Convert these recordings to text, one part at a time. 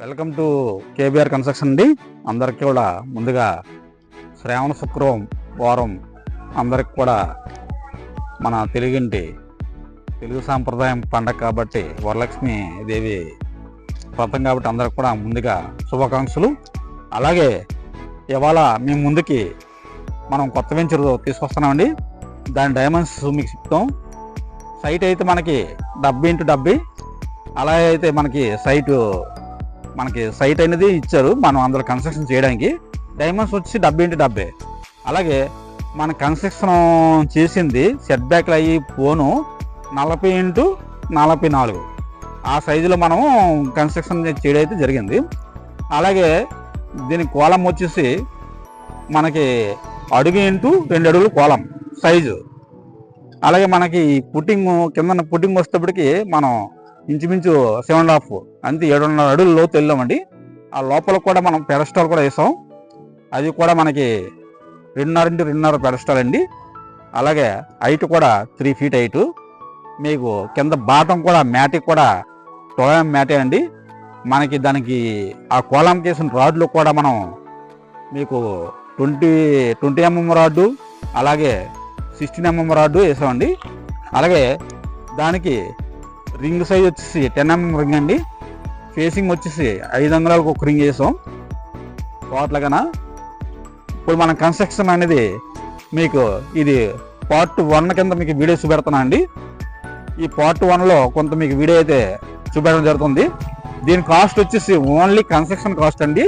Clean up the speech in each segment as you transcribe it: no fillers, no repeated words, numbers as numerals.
Welcome to KBR construction అండి. అందరికీ కూడా ముందుగా శ్రావణ శుక్రవారం అందరికి కూడా మన తెలుగు సాంప్రదాయం పండగ కాబట్టి వరలక్ష్మి దేవి వ్రతం కాబట్టి అందరికి కూడా ముందుగా శుభాకాంక్షలు. అలాగే ఇవాళ మేము ముందుకి మనం కొత్త వెంచర్ తీసుకొస్తున్నామండి. దాని డైమెన్షన్స్ మీకు చెప్తాం. సైట్ అయితే మనకి 70x70, అలా అయితే మనకి సైట్ అనేది ఇచ్చారు మనం అందులో కన్స్ట్రక్షన్ చేయడానికి. డైమెన్షన్స్ వచ్చి 70x70. అలాగే మన కన్స్ట్రక్షన్ చేసింది సెట్ బ్యాక్లు అయ్యి పోను 40x44 ఆ సైజులో మనం కన్స్ట్రక్షన్ చేయడం అయితే జరిగింది. అలాగే దీని కోలం వచ్చేసి మనకి అడుగు ఇంటూ 2 అడుగులు కోలం సైజు. అలాగే మనకి పుట్టింగ్ కింద పుట్టింగ్ వచ్చేటప్పటికి మనం ఇంచుమించు 7.5 అంతే 7.5 అడుగుల లోతు వెళ్ళామండి. ఆ లోపల కూడా మనం పెడస్టాల్ కూడా వేసాం. అది కూడా మనకి 2.5x2.5 పెడస్టాల్ అండి. అలాగే హైట్ కూడా 3 feet హైట్. మీకు కింద బాటం కూడా మ్యాటిక్ కూడా 12mm మ్యాటే అండి. మనకి దానికి ఆ కోలంకి వేసిన రాడ్లు కూడా మనం మీకు 20mm రాడ్డు, అలాగే 16mm రాడ్డు వేసామండి. అలాగే దానికి రింగ్ సైజ్ వచ్చేసి 10mm రింగ్ అండి. ఫేసింగ్ వచ్చేసి 5 అంగుళాలకు ఒక రింగ్ వేసాం టోటల్గానా. ఇప్పుడు మన కన్స్ట్రక్షన్ అనేది మీకు ఇది పార్ట్ 1 కింద మీకు వీడియో చూపెడుతున్నా అండి. ఈ పార్ట్ 1లో కొంత మీకు వీడియో అయితే చూపెట్టడం జరుగుతుంది. దీని కాస్ట్ వచ్చేసి ఓన్లీ కన్స్ట్రక్షన్ కాస్ట్ అండి.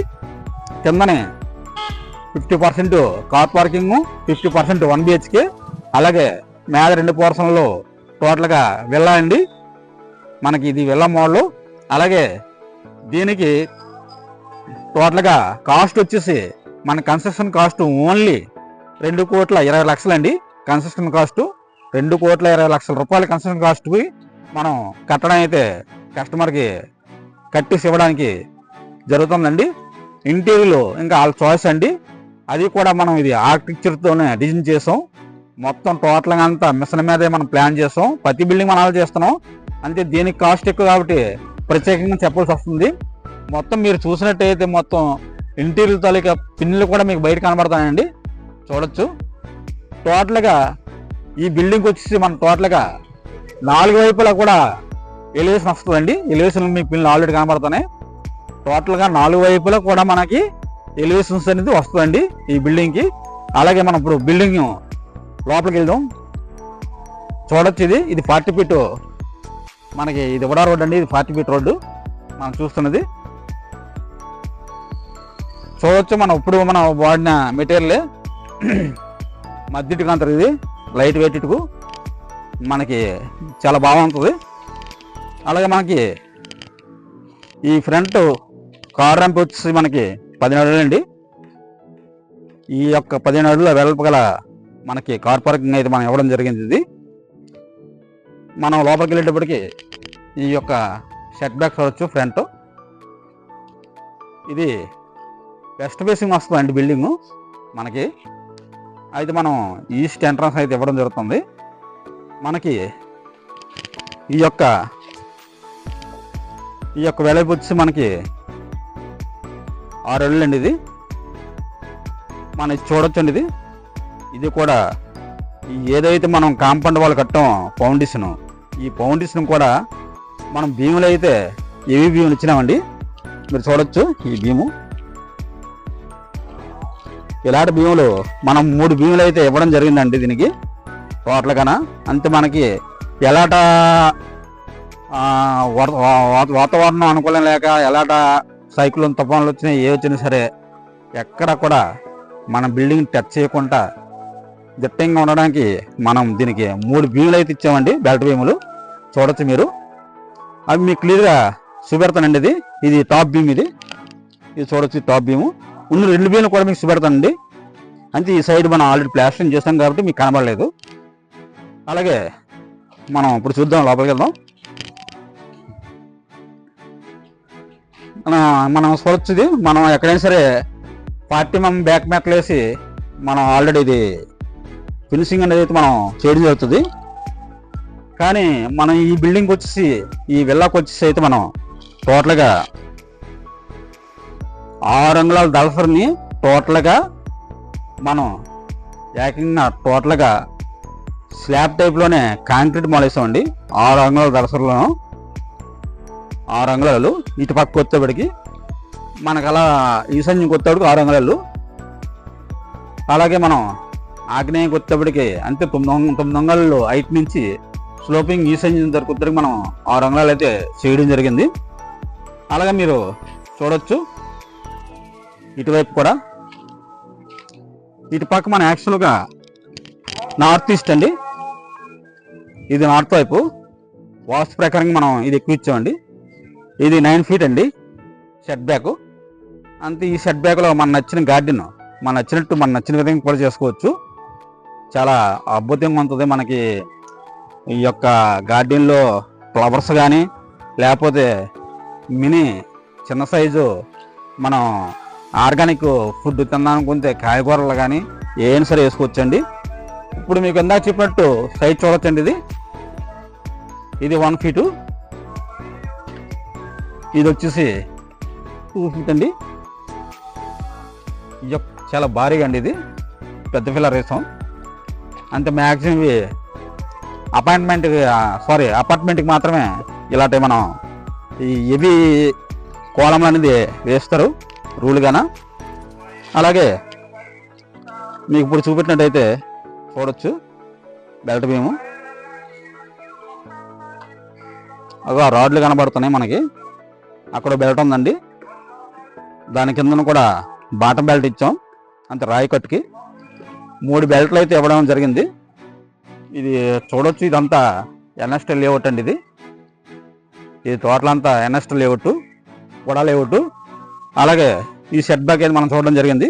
కిందనే 50% కార్ పార్కింగ్, 50% 1 BHK, అలాగే మీద 2 పోర్షన్లో టోటల్గా విల్లా అండి. మనకి ఇది విల్లా మోడల్. అలాగే దీనికి టోటల్గా కాస్ట్ వచ్చేసి మన కన్స్ట్రక్షన్ కాస్ట్ ఓన్లీ 2,20,00,000 అండి. కన్స్ట్రక్షన్ కాస్ట్ 2,20,00,000 రూపాయల కన్స్ట్రక్షన్ కాస్ట్కి మనం కట్టడం అయితే కస్టమర్కి కట్టేసి ఇవ్వడానికి జరుగుతుందండి. ఇంటీరియర్లో ఇంకా వాళ్ళ చాయిస్ అండి. అది కూడా మనం ఇది ఆర్కిటెక్చర్తోనే డిజైన్ చేసాం. మొత్తం టోటల్గా అంతా మిషన్ మీదే మనం ప్లాన్ చేసాం. ప్రతి బిల్డింగ్ మనం అలా చేస్తున్నాం. అంతే దీనికి కాస్ట్ ఎక్కువ కాబట్టి ప్రత్యేకంగా చెప్పాల్సి వస్తుంది. మొత్తం మీరు చూసినట్టయితే మొత్తం ఇంటీరియర్ తాలూకా పిన్నులు కూడా మీకు బయట కనబడతాయండి, చూడొచ్చు. టోటల్గా ఈ బిల్డింగ్ వచ్చేసి మనం టోటల్గా 4 వైపులా కూడా ఎలివేషన్ వస్తుందండి. ఎలివేషన్ మీ పిన్నులు ఆల్రెడీ కనబడుతున్నాయి. టోటల్గా 4 వైపులా కూడా మనకి ఎలివేషన్స్ అనేది వస్తుందండి ఈ బిల్డింగ్కి. అలాగే మనం ఇప్పుడు బిల్డింగ్ లోపలికి వెళ్దాం. చూడొచ్చు, ఇది 40 feet మనకి ఇది ఉడా రోడ్ అండి. ఇది 40 feet రోడ్డు మనం చూస్తున్నది. చూడవచ్చు మనం ఇప్పుడు మనం వాడిన మెటీరియల్ మధ్యటికి అంటారు. ఇది లైట్ వెయిట్ ఇటుకు మనకి చాలా బాగుంటుంది. అలాగే మనకి ఈ ఫ్రంట్ కార్ ర్యాంప్ వచ్చేసి మనకి 15 అడుగులు అండి. ఈ యొక్క 15 అడుగుల వెడల్పు గల మనకి కార్ పార్కింగ్ అయితే మనం ఇవ్వడం జరిగింది. ఇది మనం లోపలికి వెళ్ళేటప్పటికి ఈ యొక్క సెట్ బ్యాక్ చూడవచ్చు. ఫ్రంట్ ఇది వెస్ట్ ఫేసింగ్ వస్తుందండి బిల్డింగు మనకి. అయితే మనం ఈస్ట్ ఎంట్రన్స్ అయితే ఇవ్వడం జరుగుతుంది. మనకి ఈ యొక్క వెడల్పు వచ్చి మనకి 6 అడుగులు అండి. ఇది మనం చూడొచ్చండి. ఇది కూడా ఏదైతే మనం కాంపౌండ్ వాళ్ళు కట్టాం ఫౌండేషన్, ఈ ఫౌండేషన్ కూడా మనం భీములు అయితే ఏవి భీములు ఇచ్చినామండి. మీరు చూడొచ్చు ఈ భీము. ఇలాంటి భీములు మనం 3 భీములు అయితే ఇవ్వడం జరిగిందండి దీనికి టోటల్గానా. అంతే మనకి ఎలాట వాతావరణం అనుకూలం లేక ఎలాట సైక్లోన్ తుఫాన్లు వచ్చినా ఏ వచ్చినా సరే ఎక్కడ కూడా మన బిల్డింగ్ టచ్ చేయకుండా దిట్టంగా ఉండడానికి మనం దీనికి 3 భీములు అయితే ఇచ్చామండి. బెల్ట్ భీములు చూడొచ్చు మీరు. అవి మీకు క్లియర్గా చూపెడతానండి. ఇది టాప్ భీమ్. ఇది చూడొచ్చు టాప్ భీము. ఉన్న 2 భీములు కూడా మీకు చూపెడతానండి. అంతే ఈ సైడ్ మనం ఆల్రెడీ ప్లాస్టరింగ్ చేస్తాం కాబట్టి మీకు కనబడలేదు. అలాగే మనం ఇప్పుడు చూద్దాం, లోపలికి వెళ్దాం. మనం చూడొచ్చు ఇది మనం ఎక్కడైనా సరే 40mm బ్యాక్ మ్యాట్లు వేసి మనం ఆల్రెడీ ఇది ఫినిషింగ్ అనేది అయితే మనం చేయడం జరుగుతుంది. కానీ మనం ఈ బిల్డింగ్ వచ్చేసి ఈ విల్లాకి వచ్చేసి అయితే మనం టోటల్గా 6 అంగుళాల దళసరిని టోటల్గా మనం ఏకంగా టోటల్గా స్లాబ్ టైప్లోనే కాంక్రీట్ మొలేసామండి. 6 అంగుళాల దళసరిలోను 6 అంగుళాలు. ఇటు పక్క వచ్చేప్పటికి మనకు అలా ఈశాన్యంకి వచ్చేప్పటికి 6 అంగుళాలు. అలాగే మనం ఆగ్నేయంకి వచ్చేప్పటికి అంటే 9 అంగుళాలు హైట్ నుంచి స్లోపింగ్ ఈశాన్యం దొరుకుతానికి మనం 6 అంగుళాలు అయితే చేయడం జరిగింది. అలాగే మీరు చూడొచ్చు ఇటువైపు కూడా. ఇటు పక్క మనం యాక్చువల్గా నార్త్ ఈస్ట్ అండి, ఇది నార్త్ వైపు. వాస్తు ప్రకారంగా మనం ఇది ఎక్కువ ఇచ్చామండి. ఇది 9 ఫీట్ అండి షెడ్ బ్యాక్. అంతే ఈ షెడ్ బ్యాక్లో మన నచ్చిన గార్డెన్ మన నచ్చిన విధంగా కూడా చేసుకోవచ్చు. చాలా అద్భుతంగా ఉంటుంది. మనకి ఈ యొక్క గార్డెన్లో ఫ్లవర్స్ కానీ లేకపోతే మినీ చిన్న సైజు మనం ఆర్గానిక్ ఫుడ్ తిన్నానుకుంటే కాయగూరలు కానీ ఏమైనా సరే వేసుకోవచ్చండి. ఇప్పుడు మీకు ఇందాక చెప్పినట్టు సైజ్ చూడొచ్చండి. ఇది 1 ఫీటు, ఇది వచ్చేసి 2 ఫీట్ అండి. ఇది చాలా భారీగా అండి, ఇది పెద్ద పిల్లర్ వేసాం. అంతే మ్యాక్సిమం ఇవి అపార్ట్మెంట్కి మాత్రమే ఇలాంటి మనం ఈ హెవీ కోలం అనేది వేస్తారు రూల్గాన. అలాగే మీకు ఇప్పుడు చూపెట్టినట్టయితే చూడొచ్చు బెల్ట్ బీము, అవి రాడ్లు కనబడుతున్నాయి మనకి. అక్కడ బెల్ట్ ఉందండి, దాని కిందను కూడా బాటం బెల్ట్ ఇచ్చాం. అంతే రాయి కట్టుకి 3 బెల్ట్లు అయితే ఇవ్వడం జరిగింది. ఇది చూడొచ్చు, ఇదంతా ఎన్ఎస్టీ లేఅవుట్ అండి. ఇది టోటల్ అంతా ఎన్ఎస్టీ లేఅవుట్, కూడా లేఅవుట్. అలాగే ఈ సెట్ బ్యాక్ అయితే మనం చూడడం జరిగింది.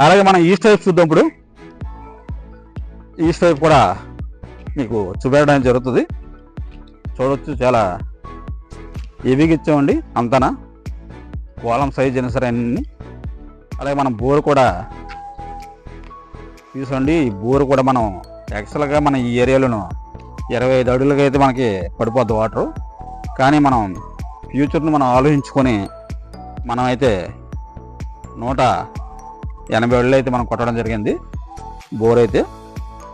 అలాగే మనం ఈస్ట్ వైపు చూద్దాం. ఇప్పుడు ఈస్ట్ వైపు కూడా మీకు చూపెట్టడం జరుగుతుంది. చూడవచ్చు చాలా హెవీగా ఇచ్చామండి అంతనా, కోలం సైజ్ అయినా సరే అన్ని. అలాగే మనం బోర్ కూడా తీసుకోండి. ఈ బోర్ కూడా మనం యాక్చువల్గా మన ఈ ఏరియాలోను 25 అడుగులకి అయితే మనకి పడిపోద్ది వాటరు. కానీ మనం ఫ్యూచర్ను మనం ఆలోచించుకొని మనం అయితే 180 అడుగులు అయితే మనం కొట్టడం జరిగింది బోర్ అయితే.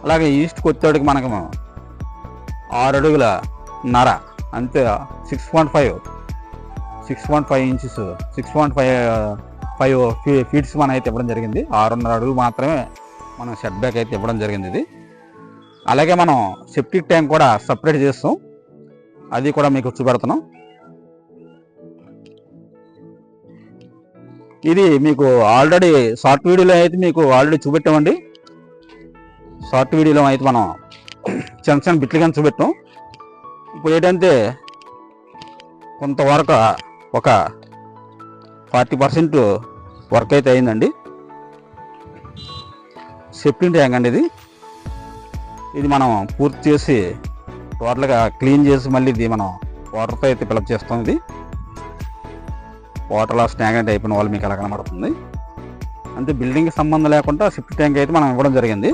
అలాగే ఈస్ట్కి వచ్చేటికి మనకు 6 అడుగుల నర అంతే 6.5 ఇంచెస్ 6.5 ఫీట్స్ మనం అయితే ఇవ్వడం జరిగింది. 6.5 అడుగులు మాత్రమే మనం సెట్ బ్యాక్ అయితే ఇవ్వడం జరిగింది ఇది. అలాగే మనం సెప్టిక్ ట్యాంక్ కూడా సపరేట్ చేస్తాం, అది కూడా మీకు చూపెడుతున్నాం. ఇది మీకు ఆల్రెడీ షార్ట్ వీడియోలో అయితే మీకు ఆల్రెడీ చూపెట్టామండి. షార్ట్ వీడియోలో అయితే మనం చిన్న చిన్న బిట్లు కానీ చూపెట్టాం. ఇప్పుడు ఏంటంటే కొంతవరకు ఒక 40% వర్క్ అయితే అయిందండి. సెప్టిక్ ట్యాంక్ అండి ఇది మనం పూర్తి చేసి టోటల్గా క్లీన్ చేసి మళ్ళీ ఇది మనం వాటర్తో అయితే ఫిలప్ చేస్తాం. ఇది వాటర్లో స్టాగ్నెంట్ అయిపోయిన వాళ్ళు మీకు అలా కనబడుతుంది. అంతే బిల్డింగ్కి సంబంధం లేకుండా సెప్టిక్ ట్యాంక్ అయితే మనం ఇవ్వడం జరిగింది.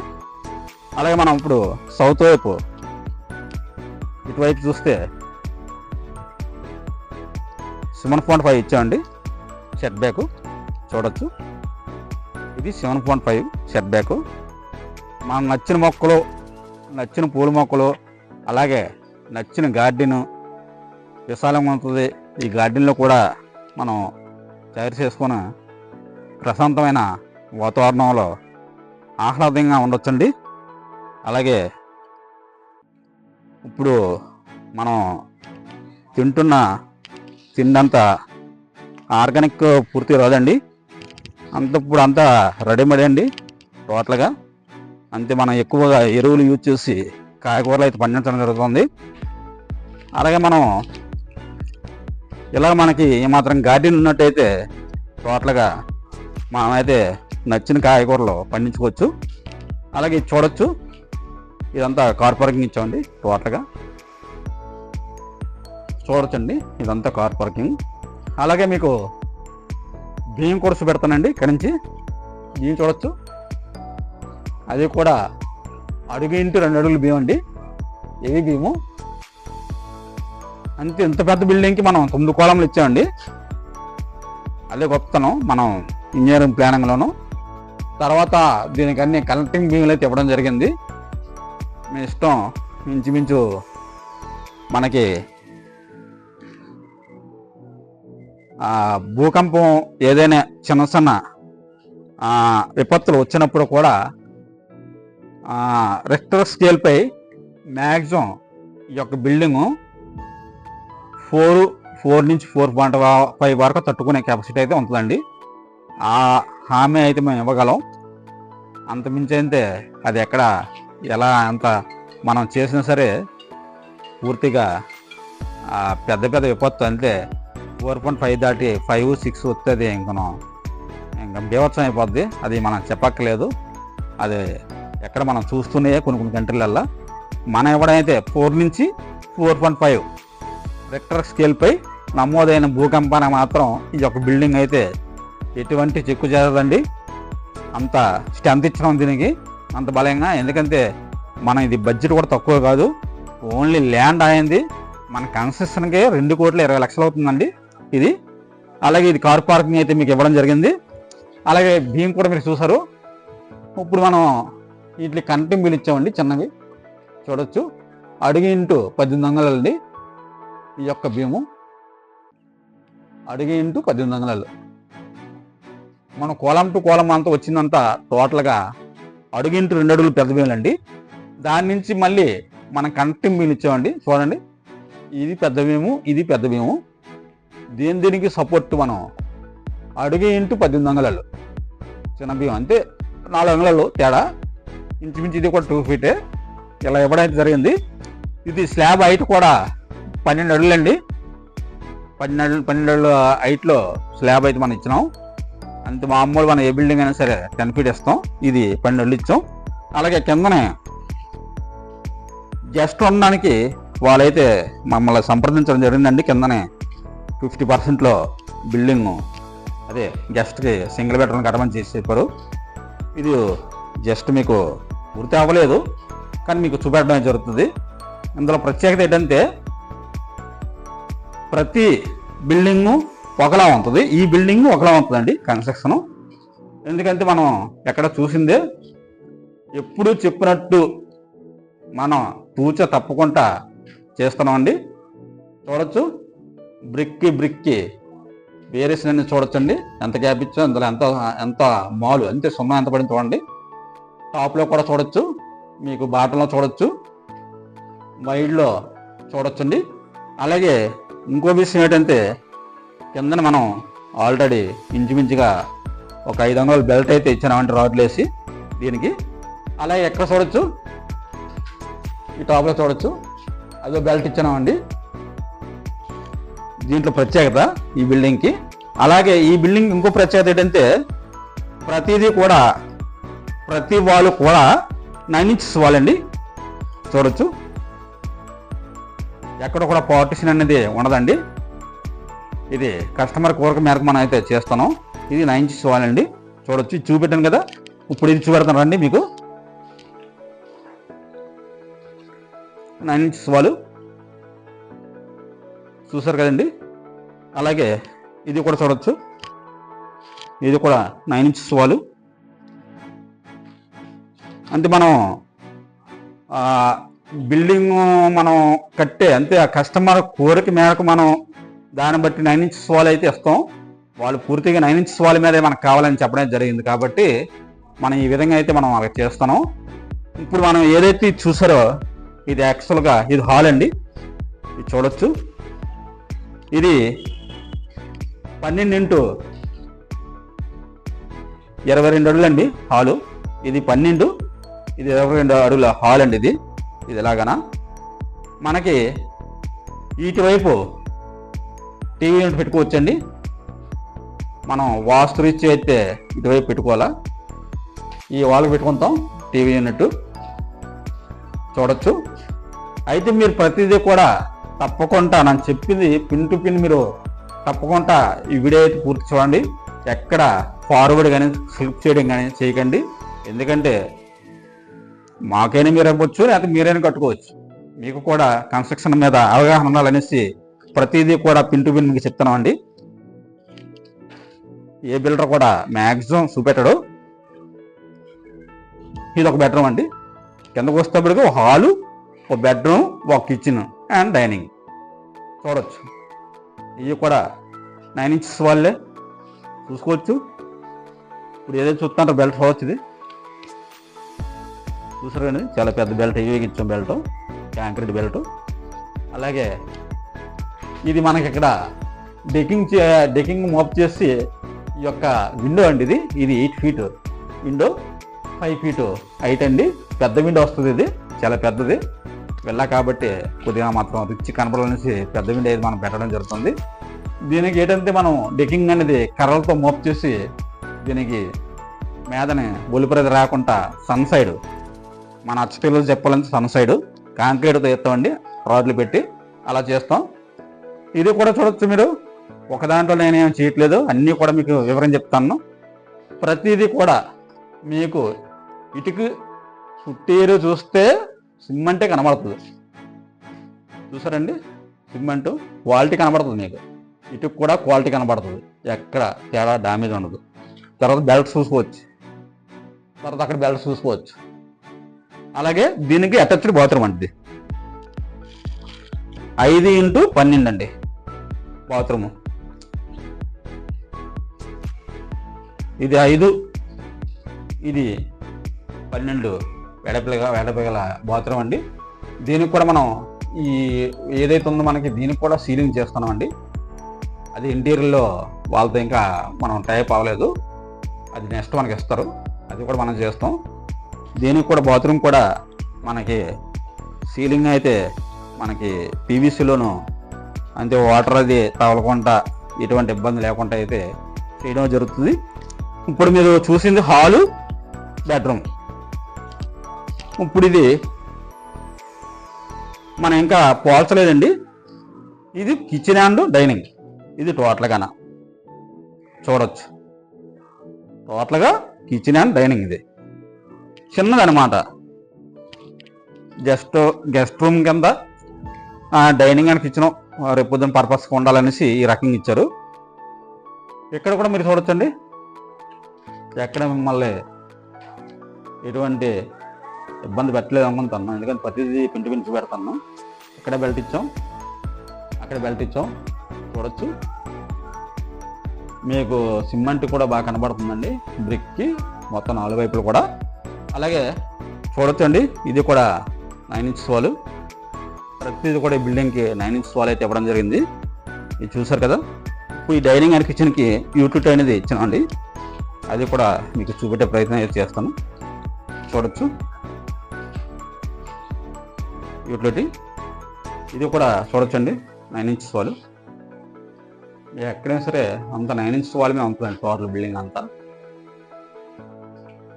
అలాగే మనం ఇప్పుడు సౌత్ వైపు ఇటువైపు చూస్తే 7.5 ఇచ్చామండి సెట్ బ్యాక్. చూడొచ్చు ఇది 7.5 సెట్ బ్యాక్. మనం నచ్చిన మొక్కలు, నచ్చిన పూల మొక్కలు, అలాగే నచ్చిన గార్డెను విశాలంగా ఉంటుంది. ఈ గార్డెన్లో కూడా మనం తయారు చేసుకుని ప్రశాంతమైన వాతావరణంలో ఆహ్లాదంగా ఉండొచ్చండి. అలాగే ఇప్పుడు మనం తింటున్న తిండంతా ఆర్గానిక్ పూర్తి రాదండి, ఇప్పుడు అంతా రెడీమేడ్ అండి టోటల్గా. అంతే మనం ఎక్కువగా ఎరువులు యూజ్ చేసి కాయగూరలు అయితే పండించడం జరుగుతుంది. అలాగే మనం ఇలా మనకి ఏమాత్రం గార్డెన్ ఉన్నట్టయితే టోటల్గా మనమైతే నచ్చిన కాయగూరలు పండించుకోవచ్చు. అలాగే చూడొచ్చు ఇదంతా కార్ పార్కింగ్ ఇచ్చామండి టోటల్గా. చూడొచ్చండి ఇదంతా కార్ పార్కింగ్. అలాగే మీకు బియ్యం కూడా చూపెడతానండి. ఇక్కడి నుంచి బియ్యం చూడొచ్చు, అది కూడా అడుగు ఇంటూ 2 అడుగులు బియ్యం అండి. ఏవి బియ్యము అంతే. ఇంత పెద్ద బిల్డింగ్కి మనం 9 కోలంలు ఇచ్చామండి. అదే గొప్పతనం మనం ఇంజనీరింగ్ ప్లానింగ్లోను. తర్వాత దీనికి అన్ని కనెక్టింగ్ బీమ్లు అయితే ఇవ్వడం జరిగింది. మీ ఇష్టం, ఇంచుమించు మనకి భూకంపం ఏదైనా చిన్న చిన్న విపత్తులు వచ్చినప్పుడు కూడా రిక్టర్ స్కేల్పై మ్యాక్సిమం ఈ యొక్క బిల్డింగు 4 నుంచి 4.5 వరకు తట్టుకునే కెపాసిటీ అయితే ఉంటుందండి. ఆ హామీ అయితే మేము ఇవ్వగలం. అంతమించి అయితే అది ఎక్కడ ఎలా అంత మనం చేసినా సరే పూర్తిగా పెద్ద పెద్ద విపత్తు అంటే 4.5 దాటి 5, 6 వస్తుంది ఇంకా బీభత్సం అయిపోద్ది. అది మనం చెప్పక్కర్లేదు. అది ఎక్కడ మనం చూస్తూనే కొన్ని కంట్రీలల్లో మన ఇవ్వడమైతే 4 నుంచి 4.5 రిక్టర్ స్కేల్పై నమోదైన భూకంపానికి మాత్రం ఈ యొక్క బిల్డింగ్ అయితే ఎటువంటి చెక్కు చేరదండి. అంత స్ట్రెంత్ ఇచ్చినాం దీనికి, అంత బలంగా. ఎందుకంటే మనం ఇది బడ్జెట్ కూడా తక్కువ కాదు. ఓన్లీ ల్యాండ్ అయింది మన కన్స్ట్రక్షన్కే 2,20,00,000 అవుతుందండి ఇది. అలాగే ఇది కార్ పార్కింగ్ అయితే మీకు ఇవ్వడం జరిగింది. అలాగే భీమ్ కూడా మీరు చూసారు. ఇప్పుడు మనం వీటికి కనెక్టింగ్ బిల్ ఇచ్చామండి, చిన్నవి చూడొచ్చు. అడుగు ఇంటూ 18 అంగుళాలండి ఈ యొక్క భీము. అడుగు ఇంటూ 18 అంగుళాలు. మనం కోలం టు కోలం అంతా వచ్చిందంతా టోటల్గా అడుగు ఇంటూ 2 అడుగులు పెద్ద భీములు అండి. దాని నుంచి మళ్ళీ మనం కనెక్టింగ్ బిల్ ఇచ్చామండి. చూడండి, ఇది పెద్ద భీము, ఇది పెద్ద భీము. దీనికి సపోర్ట్ మనం అడుగు ఇంటూ 18 అంగుళాలు చిన్న భీము, అంతే 4 అంగుళాలు తేడా. ఇంచుమించు ఇది కూడా 2 ఫీటే ఇలా ఇవ్వడం జరిగింది. ఇది స్లాబ్ హైట్ కూడా 12 అడుగులండి. 12 అడుగుల హైట్లో స్లాబ్ అయితే మనం ఇచ్చినాం. అంత మామూలు మనం ఏ బిల్డింగ్ అయినా సరే 10 ఫీట్ ఇస్తాం. ఇది 12 అడుగులు ఇచ్చాం. అలాగే కిందనే గెస్ట్ ఉండడానికి వాళ్ళైతే మమ్మల్ని సంప్రదించడం జరిగిందండి. కిందనే 50%లో బిల్డింగ్ అదే గెస్ట్కి సింగిల్ బెడ్రూమ్ కట్టమని చేసి చెప్పారు. ఇది జస్ట్ మీకు పూర్తి అవ్వలేదు, కానీ మీకు చూపెట్టడం జరుగుతుంది. ఇందులో ప్రత్యేకత ఏంటంటే ప్రతి బిల్డింగు ఒకలా ఉంటుంది. ఈ బిల్డింగ్ ఒకలా ఉంటుందండి కన్స్ట్రక్షను. ఎందుకంటే మనం ఎక్కడ చూసిందే, ఎప్పుడు చెప్పినట్టు మనం తూచ తప్పకుండా చేస్తున్నామండి. చూడొచ్చు, బ్రిక్కి వేరియేషన్ అనేది చూడొచ్చండి. ఎంత గ్యాప్ ఇచ్చో అందులో ఎంత మాలు అంతే సున్నా ఎంత పడింది చూడండి. టాప్లో కూడా చూడొచ్చు, మీకు బాటంలో చూడొచ్చు, వైడ్లో చూడొచ్చండి. అలాగే ఇంకో విషయం ఏంటంటే కిందన మనం ఆల్రెడీ ఇంచుమించుగా ఒక 5 అంగుళాల బెల్ట్ అయితే ఇచ్చామంటే రాడ్లు వేసి దీనికి. అలాగే ఎక్కడ చూడొచ్చు, ఈ టాప్లో చూడొచ్చు, అదో బెల్ట్ ఇచ్చామండి. దీంట్లో ప్రత్యేకత ఈ బిల్డింగ్కి. అలాగే ఈ బిల్డింగ్ ఇంకో ప్రత్యేకత ఏంటంటే ప్రతిదీ కూడా ప్రతి వాల్ కూడా 9 ఇంచెస్ వాల్ అండి. చూడొచ్చు, ఎక్కడ కూడా పార్టిషన్ అనేది ఉండదండి. ఇది కస్టమర్ కోరిక మేరకు మనం అయితే చేస్తున్నాం. ఇది 9 ఇంచెస్ వాల్ అండి. చూడొచ్చు, ఇది చూపెట్టాను కదా, ఇప్పుడు ఇది చూపెడతాను రండి మీకు. 9 ఇంచెస్ వాల్ చూసారు కదండి. అలాగే ఇది కూడా చూడొచ్చు, ఇది కూడా 9 ఇంచెస్ వాల్. అంటే మనం బిల్డింగ్ మనం కట్టే అంతే ఆ కస్టమర్ కోరిక మేరకు మనం దాన్ని బట్టి 9 ఇంచెస్ వాల్ అయితే ఇస్తాం. వాళ్ళు పూర్తిగా 9 ఇంచెస్ వాల్ మీదే మనకు కావాలని చెప్పడం జరిగింది కాబట్టి మనం ఈ విధంగా అయితే మనం అలా చేస్తున్నాం. ఇప్పుడు మనం ఏదైతే చూసారో ఇది యాక్చువల్గా ఇది హాల్ అండి. ఇది చూడొచ్చు, ఇది 12 ఇంటూ 22 అడుగులు అండి హాలు. ఇది 12, ఇది 22 అడుగుల హాల్ అండి. ఇది ఎలాగనా మనకి ఇటువైపు టీవీ యూనిట్ పెట్టుకోవచ్చండి. మనం వాస్తు రీచ్ అయితే ఇటువైపు పెట్టుకోవాలా, ఈ వాళ్ళకి పెట్టుకుంటాం టీవీ యూనిట్. చూడొచ్చు. అయితే మీరు ప్రతిదీ కూడా తప్పకుండా నేను చెప్పింది పిన్ టు పిన్ మీరు తప్పకుండా ఈ వీడియో అయితే పూర్తి చూడండి. ఎక్కడ ఫార్వర్డ్ కానీ స్లిప్ చేయడం కానీ చేయకండి. ఎందుకంటే మాకైనా మీరు అవ్వచ్చు, లేకపోతే మీరైనా కట్టుకోవచ్చు. మీకు కూడా కన్స్ట్రక్షన్ మీద అవగాహన ఉండాలనేసి ప్రతిదీ కూడా పిన్ టు పిన్ మీకు చెప్తున్నామండి. ఏ బిల్డర్ కూడా మ్యాక్సిమం చూపెట్టాడు. ఇది ఒక బెడ్రూమ్ అండి. కిందకు వస్తేప్పటికి ఒక హాలు, ఒక బెడ్రూమ్, ఒక కిచెన్ అండ్ డైనింగ్ చూడవచ్చు. ఇవి కూడా 9 inches వాళ్ళే చూసుకోవచ్చు. ఇప్పుడు ఏదైతే చూస్తుంటారో బెల్ట్ చూడవచ్చు. ఇది చూసారు కానీ చాలా పెద్ద బెల్ట్, హెవీగా ఇచ్చాం బెల్ట్, కాంక్రీట్ బెల్ట్. అలాగే ఇది మనకి ఇక్కడ డెకింగ్ మోప్ చేసి ఈ యొక్క విండో అండి. ఇది 8 feet విండో, 5 feet హైట్ అండి. పెద్ద విండో వస్తుంది. ఇది చాలా పెద్దది వెళ్ళా కాబట్టి కొద్దిగా మాత్రం రిచ్ కనపడాలనేసి పెద్ద విండో అయితే మనం పెట్టడం జరుగుతుంది. దీనికి ఏంటంటే మనం డెకింగ్ అనేది కర్రలతో మోప్ చేసి దీనికి మీదని ఒలిపరేది రాకుండా సన్ సైడ్, మన అచ్చపిల్లలు చెప్పాలంటే సన్ సైడ్ కాంక్రీట్తో వేస్తామండి, రాడ్లు పెట్టి అలా చేస్తాం. ఇది కూడా చూడొచ్చు మీరు. ఒక దాంట్లో నేనేం చేయట్లేదు, అన్నీ కూడా మీకు వివరం చెప్తాను. ప్రతిదీ కూడా మీకు ఇటుక చుట్టూరు చూస్తే సిమెంటే కనబడుతుంది. చూసారండి, సిమెంట్ క్వాలిటీ కనబడుతుంది మీకు. ఇటుకు కూడా క్వాలిటీ కనబడుతుంది, ఎక్కడ తేడా డ్యామేజ్ ఉండదు. తర్వాత బెల్ట్ చూసుకోవచ్చు, తర్వాత అక్కడ బెల్ట్ చూసుకోవచ్చు. అలాగే దీనికి అటాచ్డ్ బాత్రూమ్ అండి. 5x12 అండి బాత్రూము. ఇది 5, ఇది 12 వెడపగల బాత్రూమ్ అండి. దీనికి కూడా మనం ఈ ఏదైతే ఉందో మనకి దీనికి కూడా సీలింగ్ చేస్తున్నామండి. అది ఇంటీరియర్లో వాళ్ళతో ఇంకా మనం టైప్ అవ్వలేదు, అది నెక్స్ట్ మనకి ఇస్తారు, అది కూడా మనం చేస్తాం. దీనికి కూడా బాత్రూమ్ కూడా మనకి సీలింగ్ అయితే మనకి పీవీసీలోను అంతే, వాటర్ అది తగలకుండా ఎటువంటి ఇబ్బంది లేకుండా అయితే చేయడం జరుగుతుంది. ఇప్పుడు మీరు చూసింది హాలు, బెడ్రూమ్. ఇప్పుడు ఇది మనం ఇంకా పోల్చలేదండి. ఇది కిచెన్ అండ్ డైనింగ్. ఇది టోటల్గాన చూడవచ్చు. టోటల్గా కిచెన్ అండ్ డైనింగ్. ఇది చిన్నదనమాట, గెస్ట్ రూమ్ కింద డైనింగ్ అండ్ కిచెన్ రేపొద్దున పర్పస్గా ఉండాలనేసి ఈ రకంగా ఇచ్చారు. ఇక్కడ కూడా మీరు చూడొచ్చండి, ఎక్కడ మిమ్మల్ని ఎటువంటి ఇబ్బంది పెట్టలేదు అనుకుంటున్నాను, ఎందుకంటే ప్రతిదీ పించి పెడతాను. ఇక్కడ బెల్ట్ ఇచ్చాం, అక్కడ బెల్ట్ ఇచ్చాం, చూడొచ్చు. మీకు సిమెంట్ కూడా బాగా కనబడుతుందండి, బ్రిక్కి మొత్తం 4 వైపులు కూడా. అలాగే చూడొచ్చండి, ఇది కూడా 9 inches వాల్. ప్రతిదీ కూడా ఈ బిల్డింగ్కి 9 inches వాల్ అయితే ఇవ్వడం జరిగింది. ఇది చూసారు కదా. ఇప్పుడు ఈ డైనింగ్ అండ్ కిచెన్కి యూటిలిటీ అనేది ఇచ్చానండి, అది కూడా మీకు చూపెట్టే ప్రయత్నం అయితే చేస్తాను. చూడొచ్చు యూటిలిటీ. ఇది కూడా చూడొచ్చండి, 9 inches వాల్. ఎక్కడైనా సరే అంత 9 inches వాల్ మీద ఉంటుందండి టోటల్ బిల్డింగ్ అంతా.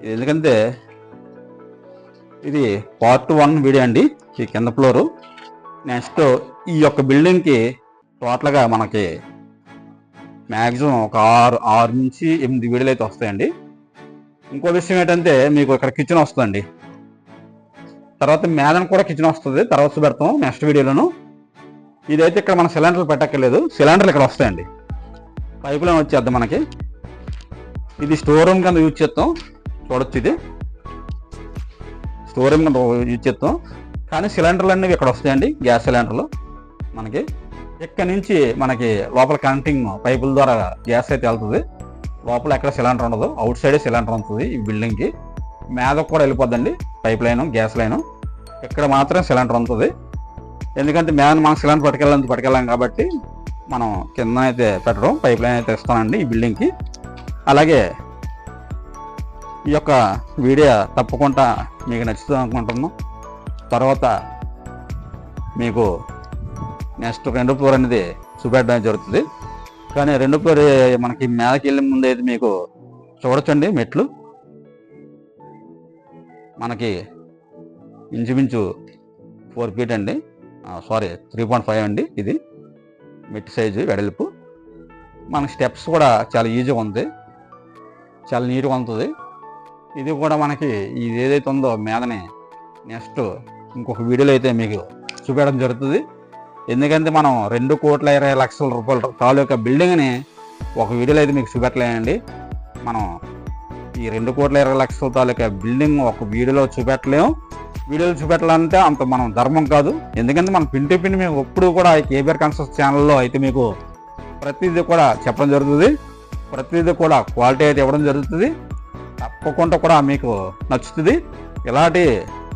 ఇది ఎందుకంటే ఇది part 1 వీడియో అండి, ఈ కింద ఫ్లోరు. నెక్స్ట్ ఈ యొక్క బిల్డింగ్కి టోటల్గా మనకి మ్యాక్సిమం ఒక 6 నుంచి 8 వీడియోలు అయితే వస్తాయండి. ఇంకో విషయం ఏంటంటే మీకు ఇక్కడ కిచెన్ వస్తుందండి, తర్వాత మేదన కూడా కిచెన్ వస్తుంది, తర్వాత పెడతాం నెక్స్ట్ వీడియోలోను. ఇదైతే ఇక్కడ మన సిలిండర్లు పెట్టక్కర్లేదు, సిలిండర్లు ఇక్కడ వస్తాయండి, పైపులో వచ్చేద్దాం మనకి. ఇది స్టోర్ రూమ్ కింద యూజ్ చేస్తాం. చూడొచ్చు, ఇది స్టోర్ రూమ్ కింద యూజ్ చేస్తాం. కానీ సిలిండర్లు అనేవి ఇక్కడ వస్తాయండి, గ్యాస్ సిలిండర్లు మనకి. ఇక్కడ నుంచి మనకి లోపల కనెక్టింగ్ పైపుల ద్వారా గ్యాస్ అయితే వెళ్తుంది. లోపల ఎక్కడ సిలిండర్ ఉండదు, అవుట్ సైడే సిలిండర్ ఉంటుంది ఈ బిల్డింగ్కి. మీద కూడా వెళ్ళిపోద్దండి పైప్ లైను, గ్యాస్ లైను. ఇక్కడ మాత్రం సిలిండర్ ఉంటుంది, ఎందుకంటే మీద మనం సిలిండర్ పట్టుకెళ్ళాం కాబట్టి మనం కింద అయితే పెట్టడం, పైప్ లైన్ అయితే ఇస్తానండి ఈ బిల్డింగ్కి. అలాగే ఈ యొక్క వీడియో తప్పకుండా మీకు నచ్చుతుంది అనుకుంటున్నాం. తర్వాత మీకు నెక్స్ట్ 2వ ఫ్లోర్ అనేది చూపెట్టడం జరుగుతుంది. కానీ 2వ ఫ్లోర్ మనకి మేదకి వెళ్ళే ముందు అయితే మీకు చూడొచ్చండి, మెట్లు మనకి ఇంచుమించు 4 feet అండి, 3.5 అండి. ఇది మెట్టు సైజు వెడల్పు. మనకి స్టెప్స్ కూడా చాలా ఈజీగా ఉంది, చాలా నీట్గా ఉంటుంది. ఇది కూడా మనకి ఇది ఏదైతే ఉందో మీదనే నెక్స్ట్ ఇంకొక వీడియోలో అయితే మీకు చూపించడం జరుగుతుంది. ఎందుకంటే మనం 2,20,00,000 రూపాయల తాలూకా బిల్డింగ్ని ఒక వీడియోలో అయితే మీకు చూపెట్టలేనండి. మనం ఈ 2,20,00,000 తాలూకా బిల్డింగ్ ఒక వీడియోలో చూపెట్టలేము. వీడియోలు చూపెట్టాలంటే అంత మనం ధర్మం కాదు. ఎందుకంటే మనం పిన్ టు పిన్ మేము ఎప్పుడు కూడా కేబీఆర్ కన్స్ట్రక్షన్ ఛానల్లో అయితే మీకు ప్రతిదీ కూడా చెప్పడం జరుగుతుంది. ప్రతిదీ కూడా క్వాలిటీ అయితే ఇవ్వడం జరుగుతుంది. తప్పకుండా కూడా మీకు నచ్చుతుంది. ఇలాంటి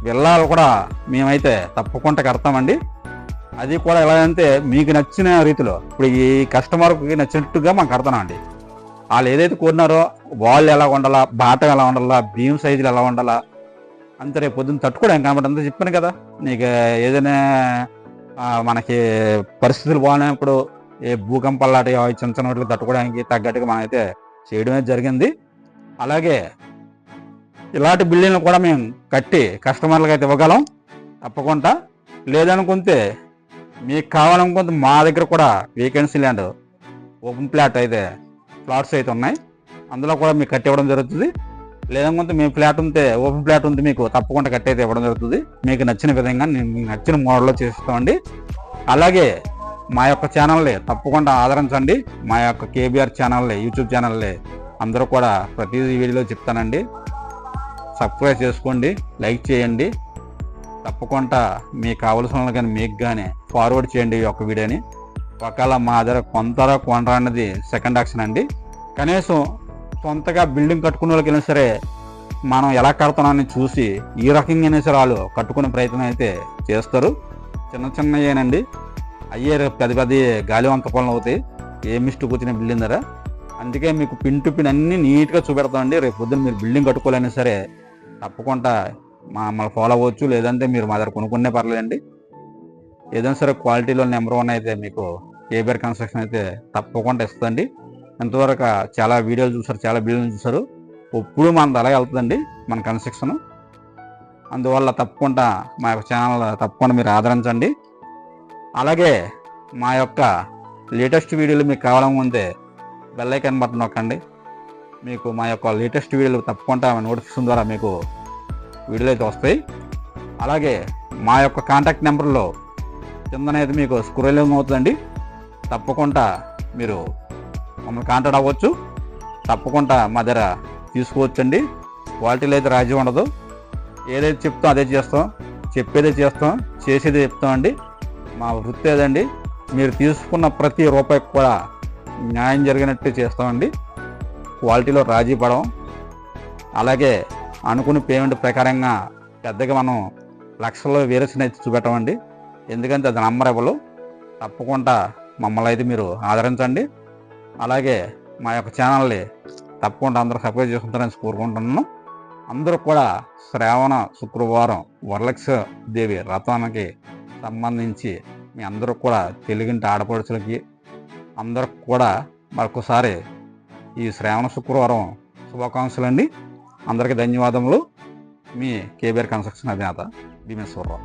విల్లాలు కూడా మేమైతే తప్పకుండా కడతామండి. అది కూడా ఎలా అంటే మీకు నచ్చిన రీతిలో, ఇప్పుడు ఈ కస్టమర్కి నచ్చినట్టుగా మనం కడతామండి. వాళ్ళు ఏదైతే కోరినారో వాళ్ళు ఎలా ఉండాలా, బాటం ఎలా ఉండాలా, భీమ్ సైజులు ఎలా ఉండాలా, అంతే రేపు పొద్దున్న తట్టుకోవడం కాబట్టి అంతా చెప్పాను కదా. నీకు ఏదైనా మనకి పరిస్థితులు బాగున్నప్పుడు ఏ భూకంపాలు లాంటి చిన్న చిన్న వాటికి తట్టుకోవడానికి తగ్గట్టుగా మనం అయితే చేయడమే జరిగింది. అలాగే ఇలాంటి బిల్డింగ్లు కూడా మేము కట్టి కస్టమర్లకు అయితే ఇవ్వగలం తప్పకుండా. లేదనుకుంటే మీకు కావాలనుకుంటే మా దగ్గర కూడా వేకెన్సీ ల్యాండ్ ఓపెన్ ప్లాట్ అయితే ప్లాట్స్ అయితే ఉన్నాయి. అందులో కూడా మీకు కట్టి ఇవ్వడం జరుగుతుంది. లేదనుకుంటే మీ ఫ్లాట్ ఉంటే ఓపెన్ ఫ్లాట్ ఉంటే మీకు తప్పకుండా కట్టి అయితే ఇవ్వడం జరుగుతుంది. మీకు నచ్చిన విధంగా మీకు నచ్చిన మోడల్లో చేస్తామండి. అలాగే మా యొక్క ఛానల్ని తప్పకుండా ఆదరించండి. మా యొక్క కేబీఆర్ ఛానల్ని, యూట్యూబ్ ఛానల్ని అందరూ కూడా ప్రతి వీడియోలో చెప్తానండి. సబ్స్క్రైబ్ చేసుకోండి, లైక్ చేయండి. తప్పకుండా మీకు కావలసిన కానీ మీకు కానీ ఫార్వర్డ్ చేయండి ఈ యొక్క వీడియోని. ఒకవేళ మా దగ్గర కొంతరా కొనరా అన్నది సెకండ్ ఆప్షన్ అండి. కనీసం సొంతగా బిల్డింగ్ కట్టుకునే వాళ్ళకి అయినా సరే మనం ఎలా కడుతున్నామని చూసి ఈ రకంగానే సరే వాళ్ళు కట్టుకునే ప్రయత్నం అయితే చేస్తారు. చిన్న చిన్నయేనండి, అయ్యే పెద్ద పెద్ద గాలివంత పనులు అవుతాయి ఏ మిస్టేక్ వచ్చిన బిల్డింగ్ ధర. అందుకే మీకు పిన్ టు పిన్ అన్నీ నీట్గా చూపెడతామండి. రేపు పొద్దున్న మీరు బిల్డింగ్ కట్టుకోవాలైనా సరే తప్పకుండా మమ్మల్ని ఫాలో అవ్వచ్చు. లేదంటే మీరు మా దగ్గర కొనుక్కునే పర్లేదండి. ఏదైనా సరే క్వాలిటీలో నెంబర్ 1 అయితే మీకు కేబీఆర్ కన్స్ట్రక్షన్ అయితే తప్పకుండా ఇస్తుందండి. ఇంతవరకు చాలా వీడియోలు చూసారు, చాలా బిల్డింగ్లు చూసారు. ఎప్పుడు మనది అలాగే వెళ్తుందండి మన కన్స్ట్రక్షన్. అందువల్ల తప్పకుండా మా యొక్క ఛానల్ తప్పకుండా మీరు ఆదరించండి. అలాగే మా యొక్క లేటెస్ట్ వీడియోలు మీకు కావాలనుకుంటే బెల్ ఐకాన్ బటన్ నొక్కండి. మీకు మా యొక్క లేటెస్ట్ వీడియోలు తప్పకుండా నోటిఫికేషన్ ద్వారా మీకు వీడియోలు అయితే వస్తాయి. అలాగే మా యొక్క కాంటాక్ట్ నెంబర్లో కిందనైతే మీకు స్క్రోలింగ్ అవుతుందండి. తప్పకుండా మీరు మమ్మల్ని కాంటాక్ట్ అవ్వచ్చు. తప్పకుండా మా దగ్గర తీసుకోవచ్చండి. క్వాలిటీలో అయితే రాజీ ఉండదు. ఏదైతే చెప్తాం అదే చేస్తాం, చెప్పేదే చేస్తాం, చేసేదే చెప్తామండి. మా వృత్తి ఏదండి. మీరు తీసుకున్న ప్రతి రూపాయికి కూడా న్యాయం జరిగినట్టు చేస్తామండి. క్వాలిటీలో రాజీ పడం. అలాగే అనుకున్న పేమెంట్ ప్రకారంగా పెద్దగా మనం లక్షల్లో వేరేసిన అయితే చూపెట్టమండి. ఎందుకంటే అది నమ్మరబుల్. తప్పకుండా మమ్మల్ని అయితే మీరు ఆదరించండి. అలాగే మా యొక్క ఛానల్ని తప్పకుండా అందరూ సబ్స్క్రైబ్ చేసుకుంటారని కోరుకుంటున్నాను. అందరూ కూడా శ్రావణ శుక్రవారం వరలక్ష్మి దేవి రథానికి సంబంధించి మీ అందరూ కూడా తెలుగింటి ఆడపడుచులకి అందరూ కూడా మరొకసారి ఈ శ్రావణ శుక్రవారం శుభాకాంక్షలండి. అందరికీ ధన్యవాదములు. మీ కేబీఆర్ కన్స్ట్రక్షన్ అధినేత భీమేశ్వరరావు.